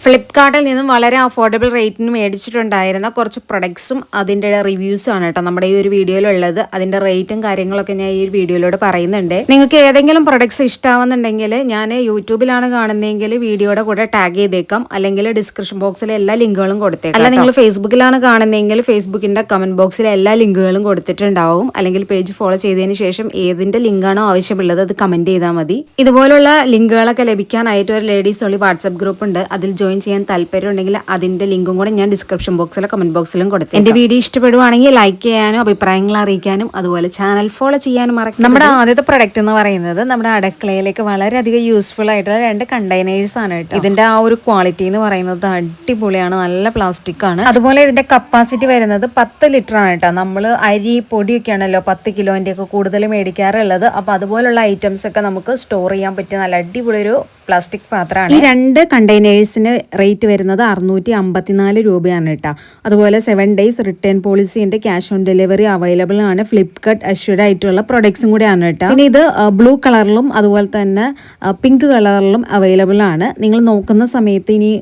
ഫ്ലിപ്കാർട്ടിൽ നിന്നും വളരെ അഫോർഡബിൾ റേറ്റിന് മേടിച്ചിട്ടുണ്ടായിരുന്ന കുറച്ച് പ്രൊഡക്ട്സും അതിൻ്റെ റിവ്യൂസും ആണ് കേട്ടോ നമ്മുടെ ഈ ഒരു വീഡിയോയിലുള്ളത്. അതിൻ്റെ റേറ്റും കാര്യങ്ങളൊക്കെ ഞാൻ ഈ ഒരു വീഡിയോയിലൂടെ പറയുന്നുണ്ട്. നിങ്ങൾക്ക് ഏതെങ്കിലും പ്രൊഡക്ട്സ് ഇഷ്ടമാവുന്നുണ്ടെങ്കിൽ ഞാൻ യൂട്യൂബിലാണ് കാണുന്നതെങ്കിൽ വീഡിയോയുടെ കൂടെ ടാഗ് ചെയ്തേക്കാം, അല്ലെങ്കിൽ ഡിസ്ക്രിപ്ഷൻ ബോക്സിൽ എല്ലാ ലിങ്കുകളും കൊടുത്തേക്കാം. അല്ല നിങ്ങൾ ഫേസ്ബുക്കിലാണ് കാണുന്നതെങ്കിൽ ഫേസ്ബുക്കിൻ്റെ കമന്റ് ബോക്സിൽ എല്ലാ ലിങ്കുകളും കൊടുത്തിട്ടുണ്ടാവും. അല്ലെങ്കിൽ പേജ് ഫോളോ ചെയ്തതിന് ശേഷം ഏതിൻ്റെ ലിങ്കാണോ ആവശ്യമുള്ളത് അത് കമന്റ് ചെയ്താൽ മതി. ഇതുപോലുള്ള ലിങ്കുകളൊക്കെ ലഭിക്കാനായിട്ട് ഒരു ലേഡീസ് ഓൺലി വാട്സ്ആപ്പ് ഗ്രൂപ്പ് ഉണ്ട്. അതിൽ ജോയിൻ ചെയ്യാൻ താല്പര്യം ഉണ്ടെങ്കിൽ അതിന്റെ ലിങ്കും കൂടെ ഞാൻ ഡിസ്ക്രിപ്ഷൻ ബോക്സിലോ കമന്റ് ബോക്സിലും കൊടുത്തു. എന്റെ വീഡിയോ ഇഷ്ടപ്പെടുവാണെങ്കിൽ ലൈക്ക് ചെയ്യാനും അഭിപ്രായങ്ങൾ അറിയിക്കാനും അതുപോലെ ചാനൽ ഫോളോ ചെയ്യാനും മറക്കും. നമ്മുടെ ആദ്യത്തെ പ്രൊഡക്റ്റ് എന്ന് പറയുന്നത് നമ്മുടെ അടുക്കളയിലേക്ക് വളരെയധികം യൂസ്ഫുൾ ആയിട്ടുള്ള 2 കണ്ടെയ്നേഴ്സ് ആണ് കേട്ടോ. ഇതിന്റെ ആ ഒരു ക്വാളിറ്റി എന്ന് പറയുന്നത് അടിപൊളിയാണ്, നല്ല പ്ലാസ്റ്റിക് ആണ്. അതുപോലെ ഇതിന്റെ കപ്പാസിറ്റി വരുന്നത് 10 ലിറ്റർ ആണ് കേട്ടോ. നമ്മൾ അരി പൊടിയൊക്കെ ആണല്ലോ 10 കിലോന്റെ ഒക്കെ കൂടുതൽ മേടിക്കാറുള്ളത്. അപ്പൊ അതുപോലുള്ള ഐറ്റംസ് ഒക്കെ നമുക്ക് സ്റ്റോർ ചെയ്യാൻ പറ്റിയ നല്ല അടിപൊളി ഒരു പ്ലാസ്റ്റിക് പാത്രമാണ്. ഈ 2 കണ്ടെയ്നേഴ്സിന് റേറ്റ് വരുന്നത് 654 രൂപയാണ് കേട്ടോ. അതുപോലെ 7 ഡേയ്സ് റിട്ടേൺ പോളിസിന്റെ ക്യാഷ് ഓൺ ഡെലിവറി അവൈലബിൾ ആണ്. ഫ്ലിപ്കാർട്ട് അഷ്യൂർഡ് ആയിട്ടുള്ള പ്രൊഡക്ട്സും കൂടെയാണ് കേട്ടോ. പിന്നെ ഇത് ബ്ലൂ കളറിലും അതുപോലെ തന്നെ പിങ്ക് കളറിലും അവൈലബിൾ ആണ്. നിങ്ങൾ നോക്കുന്ന സമയത്ത് ഇനി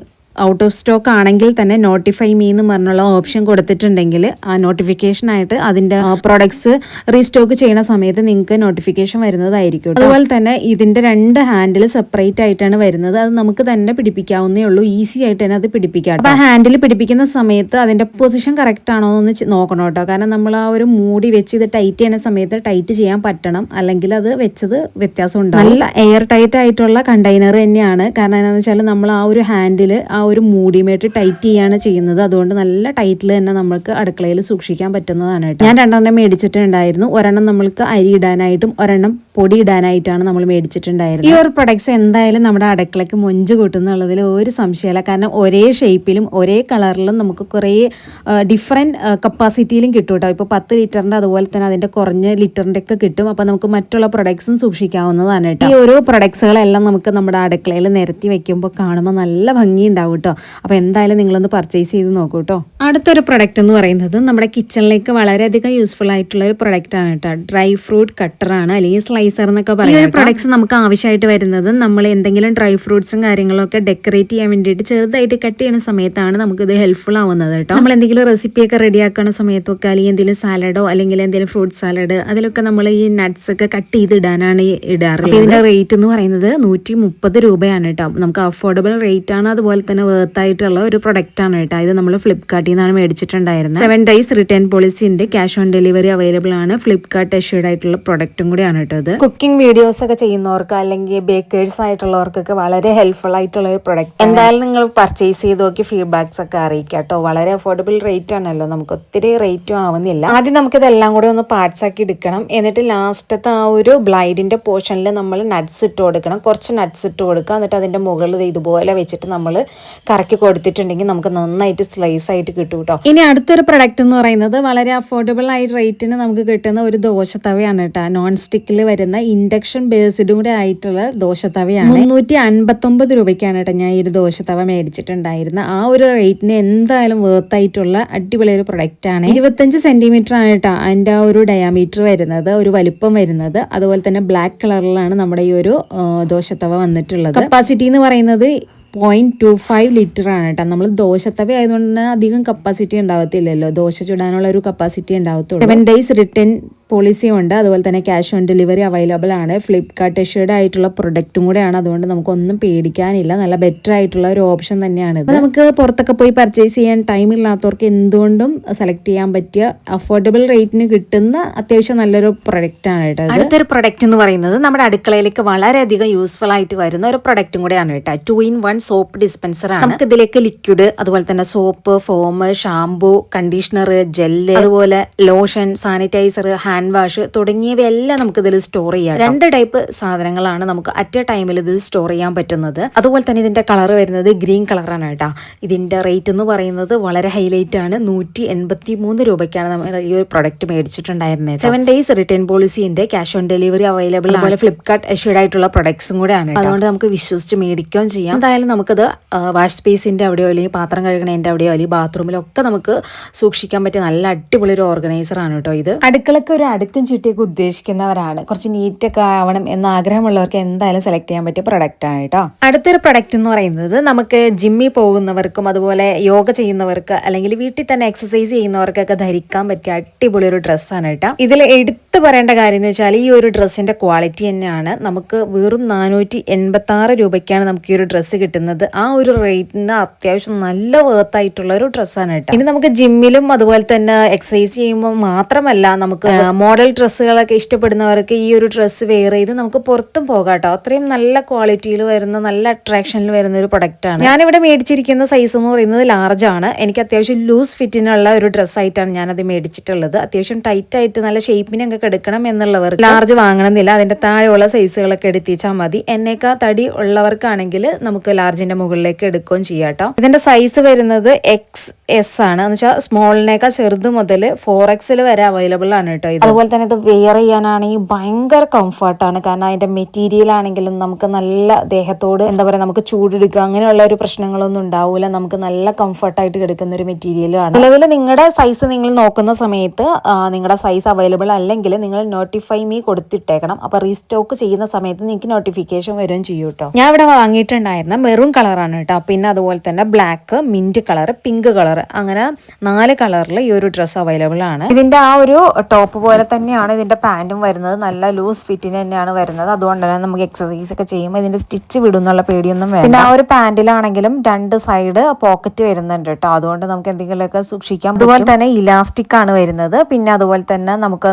ഔട്ട് ഓഫ് സ്റ്റോക്ക് ആണെങ്കിൽ തന്നെ നോട്ടിഫൈ മീ എന്ന് പറഞ്ഞുള്ള ഓപ്ഷൻ കൊടുത്തിട്ടുണ്ടെങ്കിൽ ആ നോട്ടിഫിക്കേഷൻ ആയിട്ട് അതിന്റെ പ്രൊഡക്ട്സ് റീസ്റ്റോക്ക് ചെയ്യുന്ന സമയത്ത് നിങ്ങൾക്ക് നോട്ടിഫിക്കേഷൻ വരുന്നതായിരിക്കും. അതുപോലെ തന്നെ ഇതിന്റെ 2 ഹാൻഡിൽ സെപ്പറേറ്റ് ആയിട്ടാണ് വരുന്നത്. അത് നമുക്ക് തന്നെ പിടിപ്പിക്കാവുന്നേ ഉള്ളൂ, ഈസി ആയിട്ട് തന്നെ അത് പിടിപ്പിക്കാം. അപ്പൊ ഹാൻഡിൽ പിടിപ്പിക്കുന്ന സമയത്ത് അതിന്റെ പൊസിഷൻ കറക്റ്റ് ആണോ എന്ന് നോക്കണം കേട്ടോ. കാരണം നമ്മൾ ആ ഒരു മൂടി വെച്ച് ഇത് ടൈറ്റ് ചെയ്യുന്ന സമയത്ത് ടൈറ്റ് ചെയ്യാൻ പറ്റണം, അല്ലെങ്കിൽ അത് വെച്ചത് വ്യത്യാസം ഉണ്ടാവും. നല്ല എയർ ടൈറ്റ് ആയിട്ടുള്ള കണ്ടെയ്നർ തന്നെയാണ്. കാരണം എന്താണെന്ന് വെച്ചാൽ നമ്മൾ ആ ഒരു ഹാൻഡിൽ ആ ഒരു മൂടിയുമായിട്ട് ടൈറ്റ് ചെയ്യാണ് ചെയ്യുന്നത്. അതുകൊണ്ട് നല്ല ടൈറ്റിൽ തന്നെ നമുക്ക് അടുക്കളയിൽ സൂക്ഷിക്കാൻ പറ്റുന്നതാണ് കേട്ടോ. ഞാൻ 2 മേടിച്ചിട്ടുണ്ടായിരുന്നു. ഒരെണ്ണം നമ്മൾക്ക് അരി ഇടാനായിട്ടും ഒരെണ്ണം പൊടി ഇടാനായിട്ടാണ് നമ്മൾ മേടിച്ചിട്ടുണ്ടായിരുന്നത്. ഈ ഒരു പ്രൊഡക്ട്സ് എന്തായാലും നമ്മുടെ അടുക്കളയ്ക്ക് മൊഞ്ച് കൂട്ടുന്നുള്ളതിൽ ഒരു സംശയമല്ല. കാരണം ഒരേ ഷേപ്പിലും ഒരേ കളറിലും നമുക്ക് കുറേ ഡിഫറെന്റ് കപ്പാസിറ്റിയിലും കിട്ടും കേട്ടോ. ഇപ്പോൾ 10 ലിറ്ററിന്റെ അതുപോലെ തന്നെ അതിന്റെ കുറഞ്ഞ ലിറ്ററിന്റെ ഒക്കെ കിട്ടും. അപ്പൊ നമുക്ക് മറ്റുള്ള പ്രൊഡക്ട്സും സൂക്ഷിക്കാവുന്നതാണ് കേട്ടോ. ഈ ഓരോ പ്രൊഡക്ട്സുകളെല്ലാം നമുക്ക് നമ്മുടെ അടുക്കളയിൽ നിരത്തി വെക്കുമ്പോൾ കാണുമ്പോൾ നല്ല ഭംഗി ഉണ്ടാവും കേട്ടോ. അപ്പൊ എന്തായാലും നിങ്ങളൊന്ന് പർച്ചേസ് ചെയ്ത് നോക്കൂ കേട്ടോ. അടുത്തൊരു പ്രൊഡക്റ്റ് എന്ന് പറയുന്നത് നമ്മുടെ കിച്ചണിലേക്ക് വളരെയധികം യൂസ്ഫുൾ ആയിട്ടുള്ള ഒരു പ്രൊഡക്റ്റ് ആണ് കേട്ടോ. ഡ്രൈ ഫ്രൂട്ട് കട്ടറാണ്, അല്ലെങ്കിൽ സ്ലൈസർ എന്നൊക്കെ പറയും. ഈ ഒരു പ്രൊഡക്ട്സ് നമുക്ക് ആവശ്യമായിട്ട് വരുന്നത് നമ്മൾ എന്തെങ്കിലും ഡ്രൈ ഫ്രൂട്ട്സും കാര്യങ്ങളൊക്കെ ഡെക്കറേറ്റ് ചെയ്യാൻ വേണ്ടിയിട്ട് ചെറുതായിട്ട് കട്ട് ചെയ്യുന്ന സമയത്താണ് നമുക്ക് ഇത് ഹെൽപ്ഫുൾ ആവുന്നത് കേട്ടോ. നമ്മൾ എന്തെങ്കിലും റെസിപ്പിയൊക്കെ റെഡിയാക്കുന്ന സമയത്തൊക്കെ അല്ലെങ്കിൽ എന്തെങ്കിലും സാലഡോ അല്ലെങ്കിൽ എന്തെങ്കിലും ഫ്രൂട്ട് സാലഡ് അതിലൊക്കെ നമ്മൾ ഈ നട്ട്സ് ഒക്കെ കട്ട് ചെയ്ത് ഇടാനാണ് ഇടാറ്. ഇതിന്റെ റേറ്റ് എന്ന് പറയുന്നത് 130 രൂപയാണ് കേട്ടോ. നമുക്ക് അഫോർഡബിൾ റേറ്റ് ആണ്, അതുപോലെ തന്നെ വേർത്തായിട്ടുള്ള ഒരു പ്രൊഡക്റ്റ് ആണ് കേട്ടോ. ഇത് നമ്മൾ ഫ്ലിപ്കാർട്ടിൽ നിന്നാണ് മേടിച്ചിട്ടുണ്ടായിരുന്നത്. 7 ഡേയ്സ് റിട്ടേൺ പോളിസിന്റെ ക്യാഷ് ഓൺ ഡെലിവറി അവൈലബിൾ ആണ്. ഫ്ലിപ്കാർട്ട് അഷ്യൂർഡ് ആയിട്ടുള്ള പ്രൊഡക്റ്റും കൂടിയാണ് കേട്ടോ. ഇത് കുക്കിംഗ് വീഡിയോസ് ഒക്കെ ചെയ്യുന്നവർക്ക് അല്ലെങ്കിൽ ബേക്കേഴ്സ് ആയിട്ടുള്ളവർക്കൊക്കെ വളരെ ഹെൽപ്ഫുൾ ആയിട്ടുള്ള ഒരു പ്രൊഡക്റ്റ്. എന്തായാലും നിങ്ങൾ പർച്ചേസ് ചെയ്ത് നോക്കി ഫീഡ്ബാക്സ് ഒക്കെ അറിയിക്കാം കേട്ടോ. വളരെ അഫോർഡബിൾ റേറ്റ് ആണല്ലോ, നമുക്ക് ഒത്തിരി റേറ്റും ആവുന്നില്ല. ആദ്യം നമുക്ക് ഇതെല്ലാം കൂടെ ഒന്ന് പാർട്സ് ആക്കി എടുക്കണം. എന്നിട്ട് ലാസ്റ്റത്തെ ആ ഒരു ബ്ലൈഡിന്റെ പോർഷനിൽ നമ്മൾ നട്ട്സ് ഇട്ട് കൊടുക്കണം. കുറച്ച് നട്ട്സ് ഇട്ട് കൊടുക്കുക. എന്നിട്ട് അതിന്റെ മുകളിൽ ഇതുപോലെ വെച്ചിട്ട് നമ്മൾ കറക്കി കൊടുത്തിട്ടുണ്ടെങ്കിൽ നമുക്ക് നന്നായിട്ട് സ്ലൈസ് ആയിട്ട് കിട്ടും കേട്ടോ. ഇനി അടുത്തൊരു പ്രൊഡക്റ്റ് എന്ന് പറയുന്നത് വളരെ അഫോർഡബിൾ ആയി റേറ്റിന് നമുക്ക് കിട്ടുന്ന ഒരു ദോശത്തവയാണ് കേട്ടോ. നോൺ സ്റ്റിക്കിൽ വരുന്ന ഇൻഡക്ഷൻ ബേസ്ഡും കൂടെ ആയിട്ടുള്ള ദോശത്തവയാണ്. 359 രൂപയ്ക്കാണ് കേട്ടോ ഞാൻ ഈ ഒരു ദോശത്തവ മേടിച്ചിട്ടുണ്ടായിരുന്നത്. ആ ഒരു റേറ്റിന് എന്തായാലും വേർത്ത് ആയിട്ടുള്ള അടിപൊളി ഒരു പ്രൊഡക്റ്റ് ആണ്. 25 സെന്റിമീറ്റർ ആണ് കേട്ടോ അതിന്റെ ആ ഒരു ഡയാമീറ്റർ വരുന്നത്, ഒരു വലിപ്പം വരുന്നത്. അതുപോലെ തന്നെ ബ്ലാക്ക് കളറിലാണ് നമ്മുടെ ഈ ഒരു ദോശത്തവ വന്നിട്ടുള്ളത്. കപ്പാസിറ്റി എന്ന് പറയുന്നത് 0.25 ലിറ്റർ ആണ് കേട്ടോ. നമ്മൾ ദോശത്തവ ആയതുകൊണ്ട് തന്നെ അധികം കപ്പാസിറ്റി ഉണ്ടാവത്തില്ലല്ലോ, ദോശ ചുടാനുള്ള ഒരു കപ്പാസിറ്റി ഉണ്ടാവത്തുള്ളൂ. 7 ഡേയ്സ് റിട്ടേൺ പോളിസിയും ഉണ്ട്. അതുപോലെ തന്നെ ക്യാഷ് ഓൺ ഡെലിവറി അവൈലബിൾ ആണ്. ഫ്ലിപ്കാർട്ട് അഷ്യൂർഡ് ആയിട്ടുള്ള പ്രൊഡക്റ്റും കൂടെയാണ്. അതുകൊണ്ട് നമുക്കൊന്നും പേടിക്കാനില്ല, നല്ല ബെറ്റർ ആയിട്ടുള്ള ഒരു ഓപ്ഷൻ തന്നെയാണ്. അപ്പോൾ നമുക്ക് പുറത്തൊക്കെ പോയി പർച്ചേസ് ചെയ്യാൻ ടൈം ഇല്ലാത്തവർക്ക് എന്തുകൊണ്ടും സെലക്ട് ചെയ്യാൻ പറ്റിയ അഫോർഡബിൾ റേറ്റിന് കിട്ടുന്ന അത്യാവശ്യം നല്ലൊരു പ്രൊഡക്റ്റ് ആണ് കേട്ടോ. അടുത്തൊരു പ്രൊഡക്റ്റ് എന്ന് പറയുന്നത് നമ്മുടെ അടുക്കളയിലേക്ക് വളരെയധികം യൂസ്ഫുൾ ആയിട്ട് വരുന്ന ഒരു പ്രൊഡക്റ്റും കൂടെയാണ് കേട്ടോ. 2-in-1 സോപ്പ് ഡിസ്പെൻസർ ആണ്. നമുക്ക് ഇതിലേക്ക് ലിക്വിഡ്, അതുപോലെ തന്നെ soap, form, shampoo, conditioner, gel, അതുപോലെ ലോഷൻ, സാനിറ്റൈസർ, ഹാൻഡ് വാഷ് തുടങ്ങിയവയെല്ലാം നമുക്ക് ഇതിൽ സ്റ്റോർ ചെയ്യാം. 2 ടൈപ്പ് സാധനങ്ങളാണ് നമുക്ക് അറ്റ് എ ടൈമിൽ ഇതിൽ സ്റ്റോർ ചെയ്യാൻ പറ്റുന്നത്. അതുപോലെ തന്നെ ഇതിന്റെ കളർ വരുന്നത് ഗ്രീൻ കളറാണ് കേട്ടോ. ഇതിന്റെ റേറ്റ് എന്ന് പറയുന്നത് വളരെ ഹൈലൈറ്റ് ആണ്. 183 രൂപയ്ക്കാണ് നമ്മൾ ഈ ഒരു പ്രൊഡക്റ്റ് മേടിച്ചിട്ടുണ്ടായിരുന്നത്. 7 ഡേയ്സ് റിട്ടേൺ പോളിസിന്റെ ക്യാഷ് ഓൺ ഡെലിവറി അവൈലബിൾ ആണ്. ഫ്ലിപ്കാർട്ട് അഷ്യൂർഡ് ആയിട്ടുള്ള പ്രൊഡക്ട്സും കൂടെയാണ്. അതുകൊണ്ട് നമുക്ക് വിശ്വസിച്ച് മേടിക്കുകയും ചെയ്യാം. എന്തായാലും നമുക്കത് വാഷ് സ്പേസിന്റെ അവിടെയോ അല്ലെങ്കിൽ പാത്രം കഴുകണേന്റെ അവിടെയോ അല്ലെങ്കിൽ ബാത്റൂമിലൊക്കെ നമുക്ക് സൂക്ഷിക്കാൻ പറ്റിയ നല്ല അടിപൊളി ഒരു ഓർഗനൈസർ ആണ് കേട്ടോ. ഇത് അടുക്കളക്ക് ഒരു അടുക്കും ചിട്ടിയൊക്കെ ഉദ്ദേശിക്കുന്നവരാണ്, കുറച്ച് നീറ്റൊക്കെ ആവണം എന്ന ആഗ്രഹമുള്ളവർക്ക് എന്തായാലും സെലക്ട് ചെയ്യാൻ പറ്റിയ പ്രൊഡക്റ്റ് ആണ് കേട്ടോ. അടുത്തൊരു പ്രൊഡക്റ്റ് എന്ന് പറയുന്നത് നമുക്ക് ജിമ്മിൽ പോകുന്നവർക്കും അതുപോലെ യോഗ ചെയ്യുന്നവർക്ക് അല്ലെങ്കിൽ വീട്ടിൽ തന്നെ എക്സസൈസ് ചെയ്യുന്നവർക്കൊക്കെ ധരിക്കാൻ പറ്റിയ അടിപൊളി ഒരു ഡ്രസ്സാണ് കേട്ടോ. ഇതിൽ എടുത്തു പറയേണ്ട കാര്യം എന്ന് വെച്ചാൽ ഈ ഒരു ഡ്രസ്സിന്റെ ക്വാളിറ്റി തന്നെയാണ്. നമുക്ക് വെറും 486 രൂപയ്ക്കാണ് നമുക്ക് ഈ ഒരു ഡ്രസ്സ് കിട്ടുന്നത്. ആ ഒരു റേറ്റിന് അത്യാവശ്യം നല്ല വേർത്തായിട്ടുള്ള ഒരു ഡ്രസ്സാണ് കേട്ടോ. ഇനി നമുക്ക് ജിമ്മിലും അതുപോലെ തന്നെ എക്സസൈസ് ചെയ്യുമ്പോൾ മാത്രമല്ല, നമുക്ക് മോഡൽ ഡ്രസ്സുകളൊക്കെ ഇഷ്ടപ്പെടുന്നവർക്ക് ഈ ഒരു ഡ്രസ്സ് വെയർ ചെയ്ത് നമുക്ക് പുറത്തും പോകാം കേട്ടോ. അത്രയും നല്ല ക്വാളിറ്റിയിൽ വരുന്ന, നല്ല അട്രാക്ഷനിൽ വരുന്ന ഒരു പ്രൊഡക്റ്റ് ആണ്. ഞാനിവിടെ മേടിച്ചിരിക്കുന്ന സൈസ് എന്ന് പറയുന്നത് ലാർജ് ആണ്. എനിക്ക് അത്യാവശ്യം ലൂസ് ഫിറ്റിനുള്ള ഒരു ഡ്രസ്സായിട്ടാണ് ഞാനത് മേടിച്ചിട്ടുള്ളത്. അത്യാവശ്യം ടൈറ്റ് ആയിട്ട് നല്ല ഷേപ്പിനൊക്കെ എടുക്കണം എന്നുള്ളവർ ലാർജ് വാങ്ങണമെന്നില്ല, അതിന്റെ താഴെയുള്ള സൈസുകളൊക്കെ എടുത്തിച്ചാൽ മതി. എന്നേക്കാൾ തടി ഉള്ളവർക്കാണെങ്കിൽ നമുക്ക് ലാർജിന്റെ മുകളിലേക്ക് എടുക്കുകയും ചെയ്യാം കേട്ടോ. ഇതിന്റെ സൈസ് വരുന്നത് XS ആണ്, എന്ന് വെച്ചാൽ സ്മോളിനേക്കാൾ ചെറുത് മുതൽ 4XL വരെ അവൈലബിൾ ആണ് കേട്ടോ. അതുപോലെ തന്നെ ഇത് വെയർ ചെയ്യാനാണെങ്കിൽ ഭയങ്കര കംഫർട്ടാണ്. കാരണം അതിന്റെ മെറ്റീരിയൽ ആണെങ്കിലും നമുക്ക് നല്ല ദേഹത്തോട് എന്താ പറയുക, നമുക്ക് ചൂടെടുക്കുക അങ്ങനെയുള്ള ഒരു പ്രശ്നങ്ങളൊന്നും ഉണ്ടാവില്ല. നമുക്ക് നല്ല കംഫർട്ടായിട്ട് കിടക്കുന്ന ഒരു മെറ്റീരിയലാണ്. നിലവിൽ നിങ്ങളുടെ സൈസ് നിങ്ങൾ നോക്കുന്ന സമയത്ത് നിങ്ങളുടെ സൈസ് അവൈലബിൾ അല്ലെങ്കിൽ നിങ്ങൾ നോട്ടിഫൈ മീ കൊടുത്തിട്ടേക്കണം. അപ്പോൾ റീസ്റ്റോക്ക് ചെയ്യുന്ന സമയത്ത് നിങ്ങൾക്ക് നോട്ടിഫിക്കേഷൻ വരും ചെയ്യും കേട്ടോ. ഞാൻ ഇവിടെ വാങ്ങിയിട്ടുണ്ടായിരുന്ന മെറൂൺ കളറാണ് കേട്ടോ. പിന്നെ അതുപോലെ തന്നെ black, mint colour, pink colour, അങ്ങനെ 4 കളറിൽ ഈ ഒരു ഡ്രസ്സ് അവൈലബിൾ ആണ്. ഇതിന്റെ ആ ഒരു ടോപ്പ് പോലെ തന്നെയാണ് ഇതിന്റെ പാന്റും വരുന്നത്. നല്ല ലൂസ് ഫിറ്റിന് തന്നെയാണ് വരുന്നത്. അതുകൊണ്ട് തന്നെ നമുക്ക് എക്സസൈസ് ഒക്കെ ചെയ്യുമ്പോൾ ഇതിന്റെ സ്റ്റിച്ച് വിടുന്നുള്ള പേടിയൊന്നും വേണ്ട. പിന്നെ ആ ഒരു പാന്റിലാണെങ്കിലും 2 സൈഡ് പോക്കറ്റ് വരുന്നുണ്ട് കേട്ടോ. അതുകൊണ്ട് നമുക്ക് എന്തെങ്കിലുമൊക്കെ സൂക്ഷിക്കാം. അതുപോലെ തന്നെ ഇലാസ്റ്റിക് ആണ് വരുന്നത്. പിന്നെ അതുപോലെ തന്നെ നമുക്ക്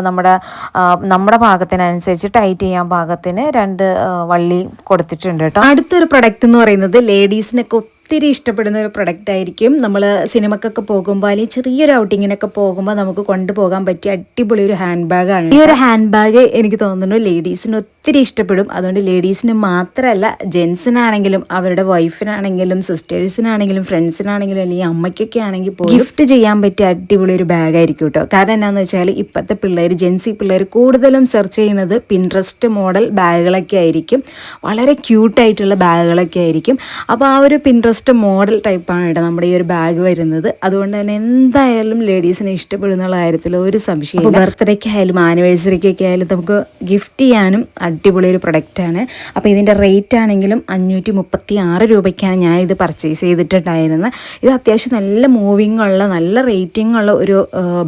നമ്മുടെ പാകത്തിനനുസരിച്ച് ടൈറ്റ് ചെയ്യാൻ പാകത്തിന് 2 വള്ളി കൊടുത്തിട്ടുണ്ട് കേട്ടോ. അടുത്തൊരു പ്രൊഡക്റ്റ് എന്ന് പറയുന്നത് ലേഡീസിനൊക്കെ ഒത്തിരി ഇഷ്ടപ്പെടുന്ന ഒരു പ്രൊഡക്റ്റ് ആയിരിക്കും. നമ്മൾ സിനിമക്കൊക്കെ പോകുമ്പോൾ അല്ലെങ്കിൽ ചെറിയൊരു ഔട്ടിങ്ങിനൊക്കെ പോകുമ്പോൾ നമുക്ക് കൊണ്ടുപോകാൻ പറ്റിയ അടിപൊളി ഒരു ഹാൻഡ് ബാഗാണ്. ഈ ഒരു ഹാൻഡ് ബാഗ് എനിക്ക് തോന്നുന്നു ലേഡീസിന് ഒത്തിരി ഇഷ്ടപ്പെടും. അതുകൊണ്ട് ലേഡീസിന് മാത്രമല്ല, ജെൻസിനാണെങ്കിലും അവരുടെ വൈഫിനാണെങ്കിലും സിസ്റ്റേഴ്സിനാണെങ്കിലും ഫ്രണ്ട്സിനാണെങ്കിലും അല്ലെങ്കിൽ അമ്മയ്ക്കൊക്കെ ആണെങ്കിൽ പോലും ഗിഫ്റ്റ് ചെയ്യാൻ പറ്റിയ അടിപൊളി ഒരു ബാഗായിരിക്കും കേട്ടോ. കാരണം എന്താണെന്ന് വെച്ചാൽ ഇപ്പോഴത്തെ പിള്ളേർ, ജെൻസി പിള്ളേർ കൂടുതലും സെർച്ച് ചെയ്യുന്നത് പിൻട്രസ്റ്റ് മോഡൽ ബാഗുകളൊക്കെ ആയിരിക്കും. വളരെ ക്യൂട്ടായിട്ടുള്ള ബാഗുകളൊക്കെ ആയിരിക്കും. അപ്പോൾ ആ ഒരു പിൻട്രസ്റ്റ് മോഡൽ ടൈപ്പാണ് കേട്ടോ നമ്മുടെ ഈ ഒരു ബാഗ് വരുന്നത്. അതുകൊണ്ട് തന്നെ എന്തായാലും ലേഡീസിനെ ഇഷ്ടപ്പെടുന്ന കാര്യത്തിൽ ഒരു സംശയം. ബർത്ത്ഡേക്ക് ആയാലും ആനിവേഴ്സറിക്കൊക്കെ ആയാലും നമുക്ക് ഗിഫ്റ്റ് ചെയ്യാനും അടിപൊളി ഒരു പ്രൊഡക്റ്റാണ്. അപ്പോൾ ഇതിൻ്റെ റേറ്റ് ആണെങ്കിലും 536 രൂപയ്ക്കാണ് ഞാൻ ഇത് പർച്ചേസ് ചെയ്തിട്ടുണ്ടായിരുന്നത്. ഇത് അത്യാവശ്യം നല്ല മൂവിങ് ഉള്ള, നല്ല റേറ്റിംഗ് ഉള്ള ഒരു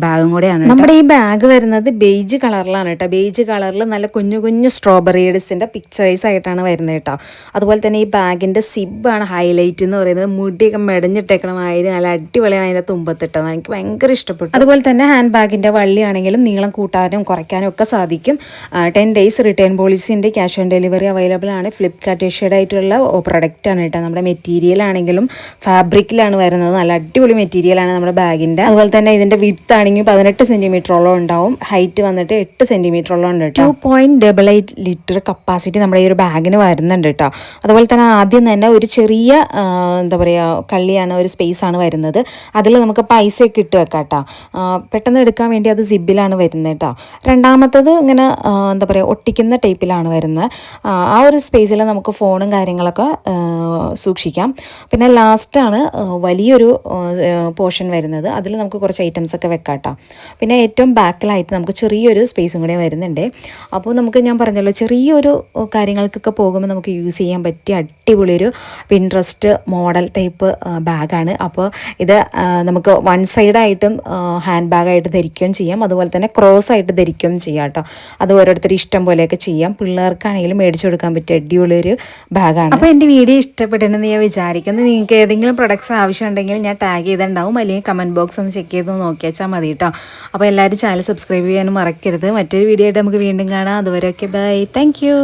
ബാഗും കൂടെയാണ്. നമ്മുടെ ഈ ബാഗ് വരുന്നത് ബേജ് കളറിലാണ് കേട്ടോ. ബേജ് കളറിൽ നല്ല കുഞ്ഞു കുഞ്ഞു സ്ട്രോബെറീസിൻ്റെ പിക്ചറൈസ് ആയിട്ടാണ് വരുന്നത് കേട്ടോ. അതുപോലെ തന്നെ ഈ ബാഗിൻ്റെ സിബാണ് ഹൈലൈറ്റ് എന്ന് പറയുന്നത്. മുടിയൊക്കെ മെടഞ്ഞിട്ടേക്കണമായത് നല്ല അടിപൊളിയാണ് അതിൻ്റെ തുമ്പത്തിട്ടത്. എനിക്ക് ഭയങ്കര ഇഷ്ടപ്പെട്ടു. അതുപോലെ തന്നെ ഹാൻഡ് ബാഗിൻ്റെ വള്ളിയാണെങ്കിലും നീളം കൂട്ടാനും കുറയ്ക്കാനും ഒക്കെ സാധിക്കും. 10 days റിട്ടേൺ പോളിസിൻ്റെ ക്യാഷ് ഓൺ ഡെലിവറി അവൈലബിൾ ആണ്. ഫ്ലിപ്കാർട്ട് ഇഷ്യൂഡ് ആയിട്ടുള്ള പ്രൊഡക്റ്റാണ് കേട്ടോ. നമ്മുടെ മെറ്റീരിയൽ ആണെങ്കിലും ഫാബ്രിക്കിലാണ് വരുന്നത്. നല്ല അടിപൊളി മെറ്റീരിയലാണ് നമ്മുടെ ബാഗിൻ്റെ. അതുപോലെ തന്നെ ഇതിൻ്റെ വിഡ്ത്ത് ആണെങ്കിൽ 18 സെൻറ്റിമീറ്ററോളം ഉണ്ടാവും. ഹൈറ്റ് വന്നിട്ട് 8 സെൻറ്റിമീറ്ററോളം ഉണ്ട് കേട്ടോ. 2.88 ലിറ്റർ കപ്പാസിറ്റി നമ്മുടെ ഈ ഒരു ബാഗിന് വരുന്നുണ്ട് കേട്ടോ. അതുപോലെ തന്നെ ആദ്യം തന്നെ ഒരു ചെറിയ എന്താ പറയുക കള്ളിയാണ്, ഒരു സ്പേസ് ആണ് വരുന്നത്. അതിൽ നമുക്ക് പൈസയൊക്കെ ഇട്ട് വെക്കാം കേട്ടോ. പെട്ടെന്ന് എടുക്കാൻ വേണ്ടി അത് സിബിലാണ് വരുന്നത് കേട്ടോ. രണ്ടാമത്തത് ഇങ്ങനെ എന്താ പറയുക ഒട്ടിക്കുന്ന ടൈപ്പിലാണ് വരുന്നത്. ആ ഒരു സ്പേസിൽ നമുക്ക് ഫോണും കാര്യങ്ങളൊക്കെ സൂക്ഷിക്കാം. പിന്നെ ലാസ്റ്റാണ് വലിയൊരു പോർഷൻ വരുന്നത്. അതിൽ നമുക്ക് കുറച്ച് ഐറ്റംസ് ഒക്കെ വെക്കാം കേട്ടോ. പിന്നെ ഏറ്റവും ബാക്കിലായിട്ട് നമുക്ക് ചെറിയൊരു സ്പേസും കൂടെ വരുന്നുണ്ട്. അപ്പോൾ നമുക്ക് ഞാൻ പറഞ്ഞല്ലോ, ചെറിയൊരു കാര്യങ്ങൾക്കൊക്കെ പോകുമ്പോൾ നമുക്ക് യൂസ് ചെയ്യാൻ പറ്റിയ അടിപൊളിയൊരു പിൻട്രസ്റ്റ് മോഡൽ ടൈപ്പ് ബാഗാണ്. അപ്പോൾ ഇത് നമുക്ക് വൺ സൈഡായിട്ടും ഹാൻഡ് ബാഗായിട്ട് ധരിക്കുകയും ചെയ്യാം. അതുപോലെ തന്നെ ക്രോസ് ആയിട്ട് ധരിക്കുകയും ചെയ്യാം കേട്ടോ. അത് ഓരോരുത്തർ ഇഷ്ടം പോലെയൊക്കെ ചെയ്യാം. പിള്ളേർക്കാണെങ്കിലും മേടിച്ചു കൊടുക്കാൻ പറ്റിയ അടിപൊളിയൊരു ബാഗാണ്. അപ്പോൾ എൻ്റെ വീഡിയോ ഇഷ്ടപ്പെട്ടെന്ന് ഞാൻ വിചാരിക്കുന്നു. നിങ്ങൾക്ക് ഏതെങ്കിലും പ്രൊഡക്ട്സ് ആവശ്യമുണ്ടെങ്കിൽ ഞാൻ ടാഗ് ചെയ്തിട്ടുണ്ടാവും, അല്ലെങ്കിൽ കമൻറ്റ് ബോക്സ് ഒന്ന് ചെക്ക് ചെയ്ത് നോക്കി വെച്ചാൽ മതി കേട്ടോ. അപ്പോൾ എല്ലാവരും ചാനൽ സബ്സ്ക്രൈബ് ചെയ്യാനും മറക്കരുത്. മറ്റൊരു വീഡിയോ ആയിട്ട് നമുക്ക് വീണ്ടും കാണാം. അതുവരെയൊക്കെ ബൈ, താങ്ക് യു.